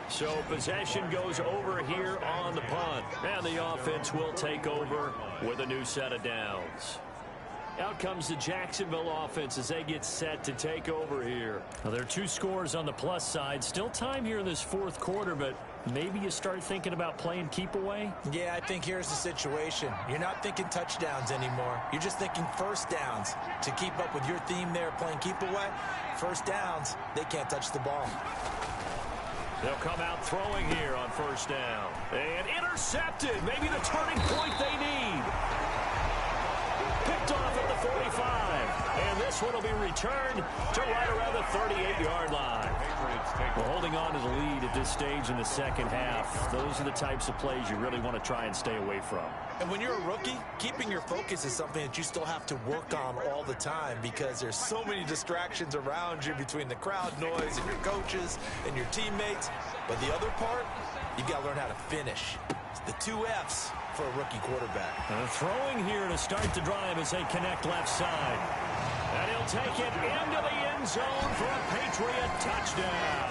So possession goes over here on the punt. And the offense will take over with a new set of downs. Out comes the Jacksonville offense as they get set to take over here. Now, there are 2 scores on the plus side. Still time here in this 4th quarter, but maybe you start thinking about playing keep away? Yeah, I think here's the situation. You're not thinking touchdowns anymore. You're just thinking first downs. To keep up with your theme there, playing keep away, first downs, they can't touch the ball. They'll come out throwing here on first down. And intercepted. Maybe the turning point they need. Picked off at the 45. And this one will be returned to right around the 38-yard line. Well, holding on to the lead at this stage in the second half, those are the types of plays you really want to try and stay away from. And when you're a rookie, keeping your focus is something that you still have to work on all the time because there's so many distractions around you between the crowd noise and your coaches and your teammates. But the other part, you got to learn how to finish. It's the 2 F's for a rookie quarterback. And throwing here to start the drive as they connect left side. And he'll take it into the end zone for a Patriot touchdown.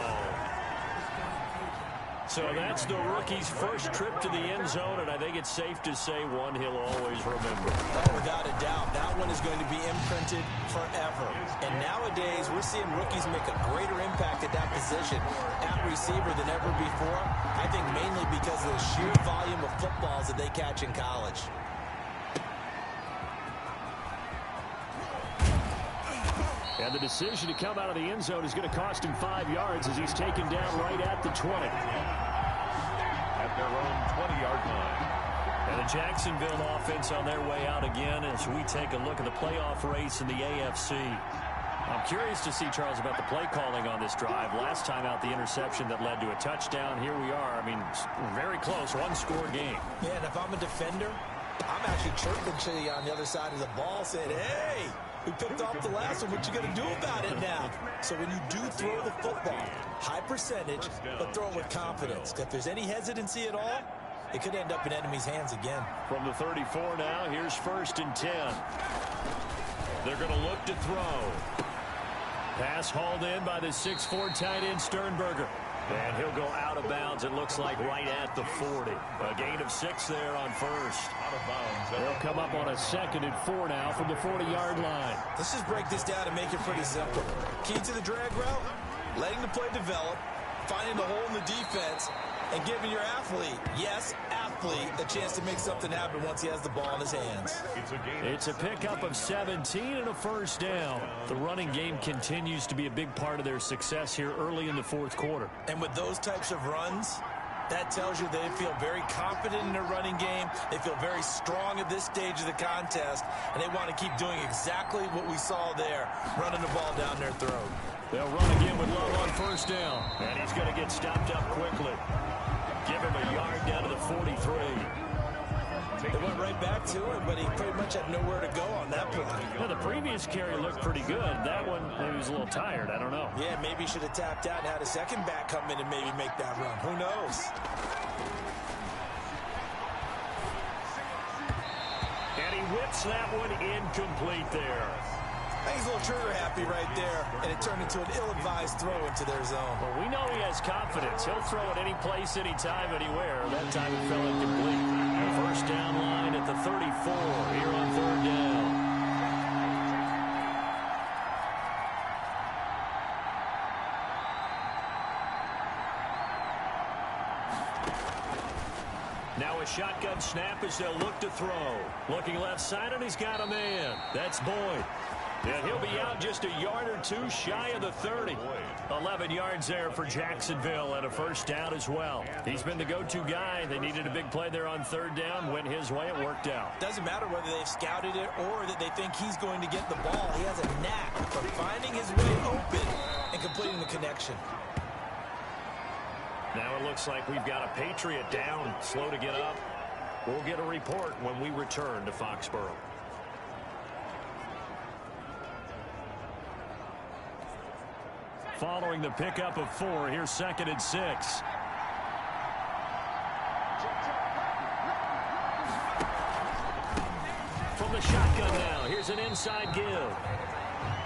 So that's the rookie's first trip to the end zone, and I think it's safe to say one he'll always remember. Oh, without a doubt. That one is going to be imprinted forever. And nowadays, we're seeing rookies make a greater impact at that position at receiver than ever before. I think mainly because of the sheer volume of footballs that they catch in college. And the decision to come out of the end zone is going to cost him 5 yards as he's taken down right at the 20. At their own 20-yard line. And the Jacksonville offense on their way out again as we take a look at the playoff race in the AFC. I'm curious to see, Charles, about the play calling on this drive. Last time out, the interception that led to a touchdown. Here we are. I mean, very close, 1-score game. Yeah, and if I'm a defender, I'm actually chirping to you on the other side of the ball saying, hey, we picked off the last one. What you going to do about it now? So when you do throw the football, high percentage, but throw it with confidence. If there's any hesitancy at all, it could end up in enemy's hands again. From the 34 now, here's 1st and 10. They're going to look to throw. Pass hauled in by the 6'4" tight end Sternberger. And he'll go out of bounds, it looks like, right at the 40. A gain of 6 there on first. Out of bounds. They'll come up on a 2nd and 4 now from the 40-yard line. Let's just break this down and make it pretty simple. Key to the drag route, letting the play develop, finding the hole in the defense, and giving your athlete, yes, athlete, a chance to make something happen once he has the ball in his hands. It's a pickup of 17 and a first down. The running game continues to be a big part of their success here early in the 4th quarter. And with those types of runs, that tells you they feel very confident in their running game. They feel very strong at this stage of the contest, and they want to keep doing exactly what we saw there, running the ball down their throat. They'll run again with Love on first down. And he's going to get stopped up quickly. Give him a yard down to the 43. They went right back to him, but he pretty much had nowhere to go on that play. Well, the previous carry looked pretty good. That one, maybe he was a little tired. I don't know. Yeah, maybe he should have tapped out and had a second back come in and maybe make that run. Who knows? And he whips that one incomplete there. I think he's a little trigger happy right there, and it turned into an ill-advised throw into their zone. Well, we know he has confidence. He'll throw it any place, anytime, anywhere. That time it fell incomplete. The first down line at the 34 here on 3rd down. Now a shotgun snap as they'll look to throw. Looking left side, and he's got a man. That's Boyd. And he'll be out just a yard or two shy of the 30. 11 yards there for Jacksonville and a first down as well. He's been the go-to guy. They needed a big play there on 3rd down. Went his way. It worked out. Doesn't matter whether they've scouted it or that they think he's going to get the ball. He has a knack for finding his way open and completing the connection. Now it looks like we've got a Patriot down, slow to get up. We'll get a report when we return to Foxborough. Following the pickup of 4, here's 2nd and 6. From the shotgun now, here's an inside give.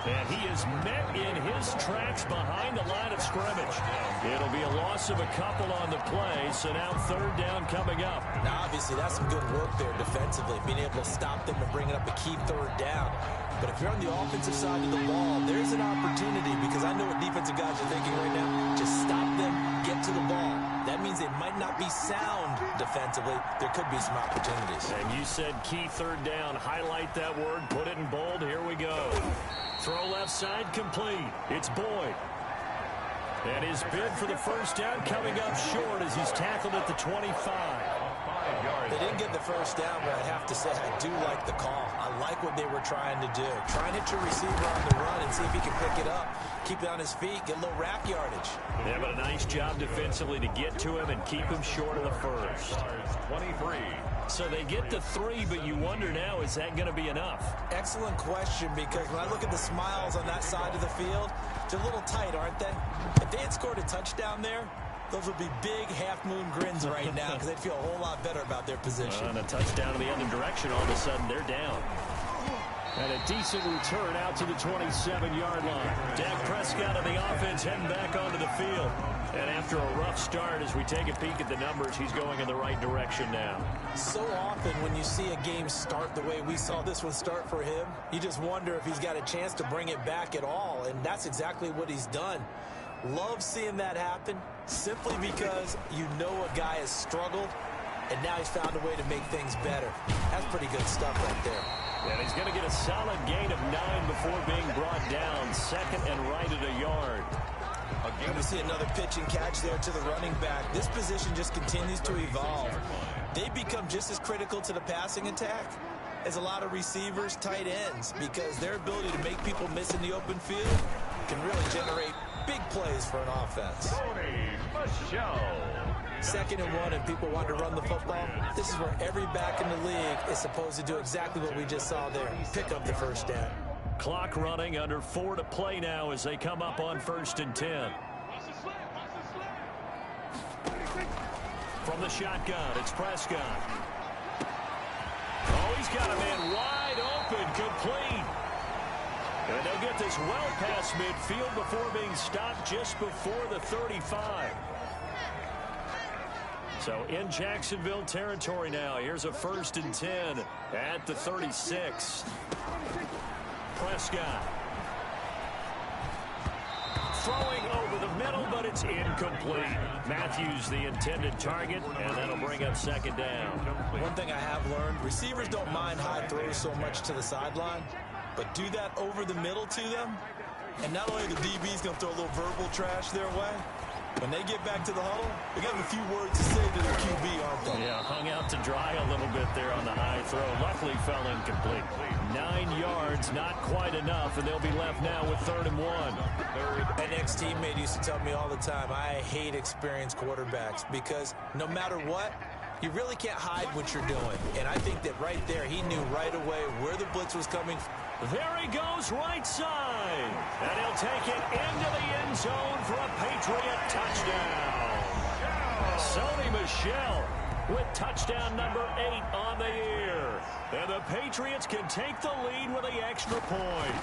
And he is met in his tracks behind the line of scrimmage. It'll be a loss of a couple on the play, so now 3rd down coming up. Now, obviously, that's some good work there defensively, being able to stop them and bringing up a key 3rd down. But if you're on the offensive side of the ball, there's an opportunity, because I know what defensive guys are thinking right now. Just stop them, get to the ball. That means they might not be sound defensively. There could be some opportunities. And you said key 3rd down. Highlight that word, put it in bold. Here we go. Throw left side complete. It's Boyd. And his bid for the first down coming up short as he's tackled at the 25. They didn't get the first down, but I have to say I do like the call. I like what they were trying to do. Try and hit your receiver on the run and see if he can pick it up. Keep it on his feet, get a little rack yardage. Yeah, but a nice job defensively to get to him and keep him short of the first. 23. So they get to 3, but you wonder now, is that going to be enough? Excellent question, because when I look at the smiles on that side of the field, they're a little tight, aren't they? If they had scored a touchdown there, those would be big half-moon grins right now because they'd feel a whole lot better about their position. And a touchdown in the other direction, all of a sudden they're down. And a decent return out to the 27-yard line. Dak Prescott and the offense heading back onto the field. And after a rough start, as we take a peek at the numbers, he's going in the right direction now. So often when you see a game start the way we saw this one start for him, you just wonder if he's got a chance to bring it back at all. And that's exactly what he's done. Love seeing that happen simply because you know a guy has struggled, and now he's found a way to make things better. That's pretty good stuff right there. And he's going to get a solid gain of 9 before being brought down. 2nd and right at a yard. And we see another pitch and catch there to the running back. This position just continues to evolve. They become just as critical to the passing attack as a lot of receivers, tight ends, because their ability to make people miss in the open field can really generate big plays for an offense. 2nd and 1, and people want to run the football. This is where every back in the league is supposed to do exactly what we just saw there. Pick up the first down. Clock running, under 4 to play now as they come up on 1st and 10. From the shotgun, it's Prescott. Oh, he's got a man wide open, complete. And they'll get this well past midfield before being stopped just before the 35. So in Jacksonville territory now. Here's a 1st and 10 at the 36. Prescott. Throwing over the middle, but it's incomplete. Matthews the intended target, and that'll bring up 2nd down. One thing I have learned, receivers don't mind high throws so much to the sideline, but do that over the middle to them, and not only the DB's going to throw a little verbal trash their way, when they get back to the huddle, they got a few words to say to their QB, aren't they? Yeah, hung out to dry a little bit there on the high throw. Luckily fell incomplete. 9 yards, not quite enough, and they'll be left now with 3rd and 1. An ex-teammate used to tell me all the time, I hate experienced quarterbacks because no matter what, you really can't hide what you're doing. And I think that right there, he knew right away where the blitz was coming from. There he goes, right side. And he'll take it into the end zone for a Patriot touchdown. Sony Michel with touchdown number 8 on the year. And the Patriots can take the lead with the extra point.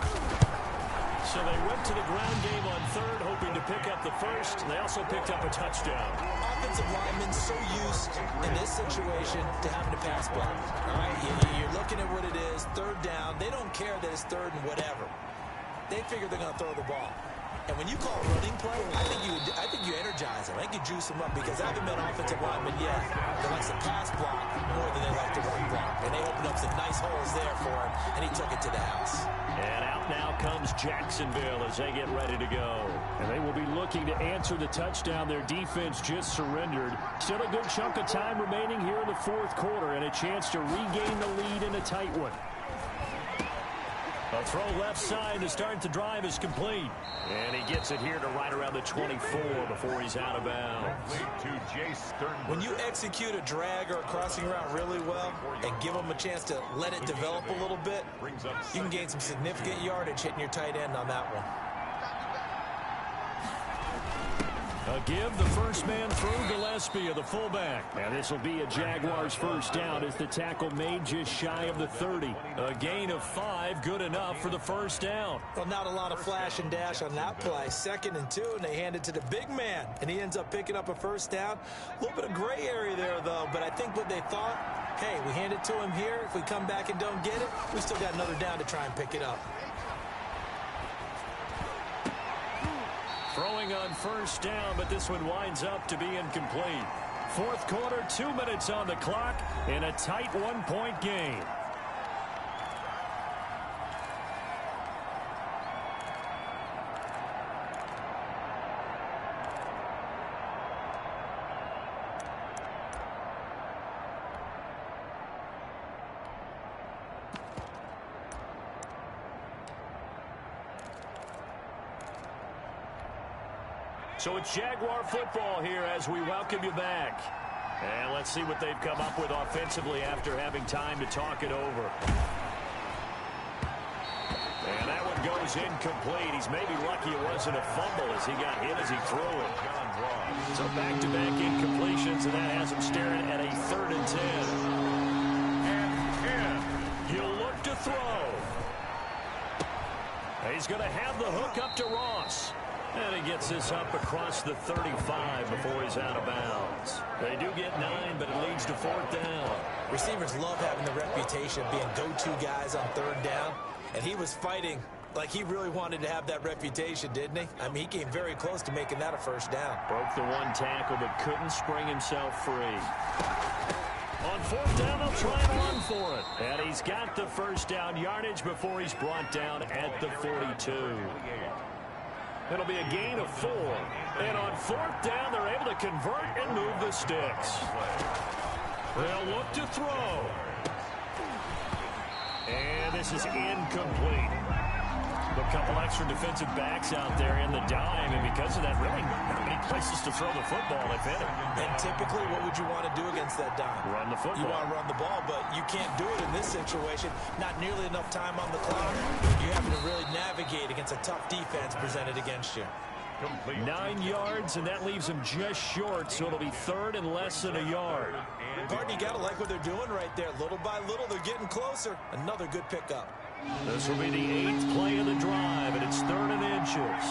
So they went to the ground game on 3rd, hoping to pick up the 1st. They also picked up a touchdown. Offensive linemen so used in this situation to having to pass block. All right, you're looking at what it is, 3rd down. They don't care that it's 3rd and whatever. They figure they're going to throw the ball. And when you call a running play, I think you energize them. I think you juice them up because I haven't met offensive linemen yet that likes to pass block more than they like to run block. And they opened up some nice holes there for him, and he took it to the house. And out now comes Jacksonville as they get ready to go. And they will be looking to answer the touchdown. Their defense just surrendered. Still a good chunk of time remaining here in the 4th quarter and a chance to regain the lead in a tight one. A throw left side to start the drive is complete. And he gets it here to right around the 24 before he's out of bounds. When you execute a drag or a crossing route really well and give them a chance to let it develop a little bit, you can gain some significant yardage hitting your tight end on that one. A give, the first man through Gillespie of the fullback. And this will be a Jaguars 1st down as the tackle made just shy of the 30. A gain of 5, good enough for the 1st down. Well, not a lot of flash and dash on that play. 2nd and 2, and they hand it to the big man. And he ends up picking up a 1st down. A little bit of gray area there, though. But I think what they thought, hey, we hand it to him here. If we come back and don't get it, we still got another down to try and pick it up. Throwing on 1st down, but this one winds up to be incomplete. 4th quarter, 2 minutes on the clock in a tight 1-point game. So it's Jaguar football here as we welcome you back. And let's see what they've come up with offensively after having time to talk it over. And that one goes incomplete. He's maybe lucky it wasn't a fumble as he got hit as he threw it. So back-to-back incompletions, and that has him staring at a 3rd and 10. And he'll look to throw. He's going to have the hook up to Ross. And he gets this up across the 35 before he's out of bounds. They do get 9, but it leads to 4th down. Receivers love having the reputation of being go-to guys on 3rd down. And he was fighting like he really wanted to have that reputation, didn't he? I mean, he came very close to making that a 1st down. Broke the 1 tackle, but couldn't spring himself free. On 4th down, they'll try and run for it. And he's got the 1st down yardage before he's brought down at the 42. It'll be a gain of 4. And on 4th down, they're able to convert and move the sticks. They'll look to throw. And this is incomplete. A couple extra defensive backs out there in the dime, and because of that, really not many places to throw the football, if any. And typically, what would you want to do against that dime? Run the football. You want to run the ball, but you can't do it in this situation. Not nearly enough time on the clock. You're having to really navigate against a tough defense presented against you. 9 yards, and that leaves them just short, so it'll be 3rd and less than a yard. Pardon, you got to like what they're doing right there. Little by little, they're getting closer. Another good pickup. This will be the 8th play of the drive, and it's 3rd and inches.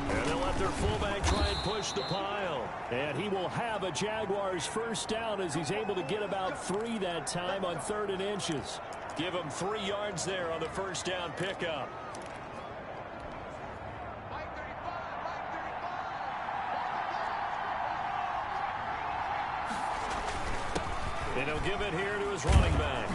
And they'll let their fullback try and push the pile. And he will have a Jaguars first down as he's able to get about 3 that time on 3rd and inches. Give him 3 yards there on the first down pickup. And he'll give it here to his running back.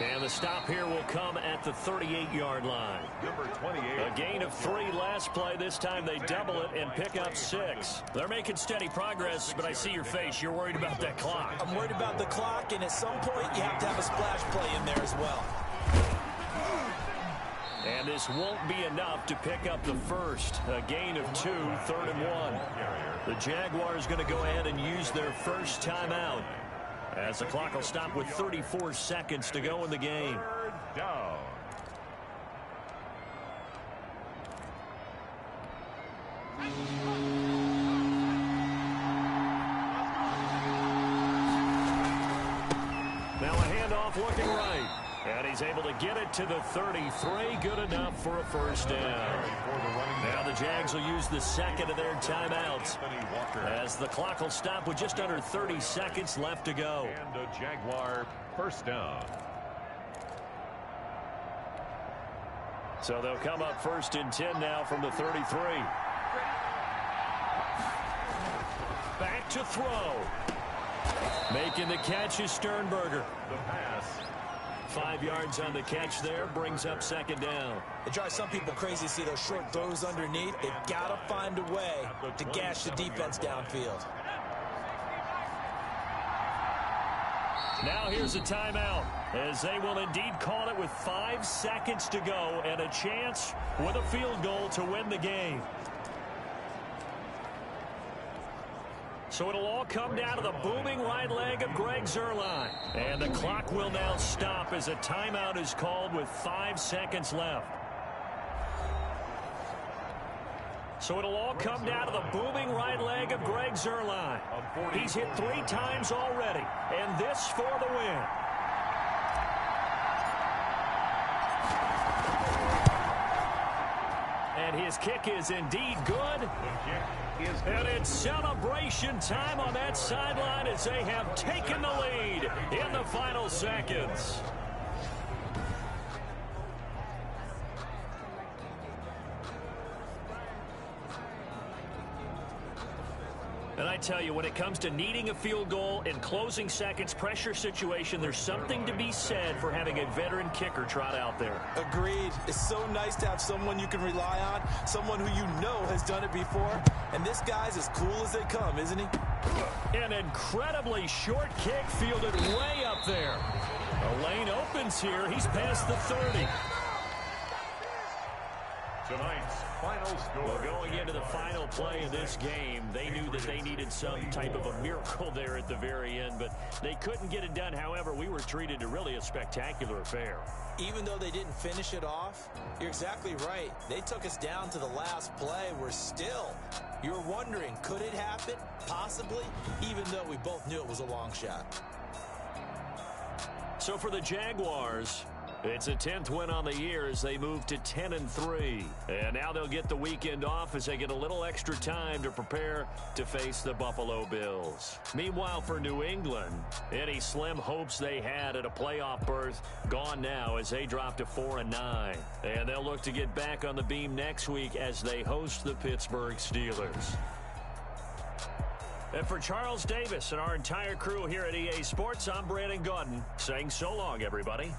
And the stop here will come at the 38-yard line. Number 28. A gain of 3 last play. This time they double it and pick up 6. They're making steady progress, but I see your face. You're worried about that clock. I'm worried about the clock, and at some point you have to have a splash play in there as well. And this won't be enough to pick up the first. A gain of 2, 3rd and 1. The Jaguars going to go ahead and use their first timeout, as the clock will stop with 34 seconds to go in the game. 3rd down. Now a handoff looking right. And he's able to get it to the 33. Good enough for a first down. Now the Jags will use the second of their timeouts, as the clock will stop with just under 30 seconds left to go. And a Jaguar first down. So they'll come up 1st and 10 now from the 33. Back to throw. Making the catch is Sternberger. The pass. 5 yards on the catch there, brings up 2nd down. It drives some people crazy to see those short throws underneath. They've got to find a way to gash the defense downfield. Now here's a timeout, as they will indeed call it with 5 seconds to go and a chance with a field goal to win the game. So it'll all come down to the booming right leg of Greg Zuerlein. And the clock will now stop as a timeout is called with 5 seconds left. So it'll all come down to the booming right leg of Greg Zuerlein. He's hit 3 times already, and this for the win. And his kick is indeed good. And it's celebration time on that sideline as they have taken the lead in the final seconds. And I tell you, when it comes to needing a field goal in closing seconds, pressure situation, there's something to be said for having a veteran kicker trot out there. Agreed. It's so nice to have someone you can rely on, someone who you know has done it before. And this guy's as cool as they come, isn't he? An incredibly short kick fielded way up there. A lane opens here. He's past the 30. Tonight's final score. Well, going into the final play of this game, they knew that they needed some type of a miracle there at the very end, but they couldn't get it done. However, we were treated to really a spectacular affair. Even though they didn't finish it off, you're exactly right. They took us down to the last play. We're still, you're wondering, could it happen? Possibly, even though we both knew it was a long shot. So for the Jaguars, it's a 10th win on the year as they move to 10-3. And now they'll get the weekend off as they get a little extra time to prepare to face the Buffalo Bills. Meanwhile, for New England, any slim hopes they had at a playoff berth gone now as they drop to 4-9. And they'll look to get back on the beam next week as they host the Pittsburgh Steelers. And for Charles Davis and our entire crew here at EA Sports, I'm Brandon Gaudin saying so long, everybody.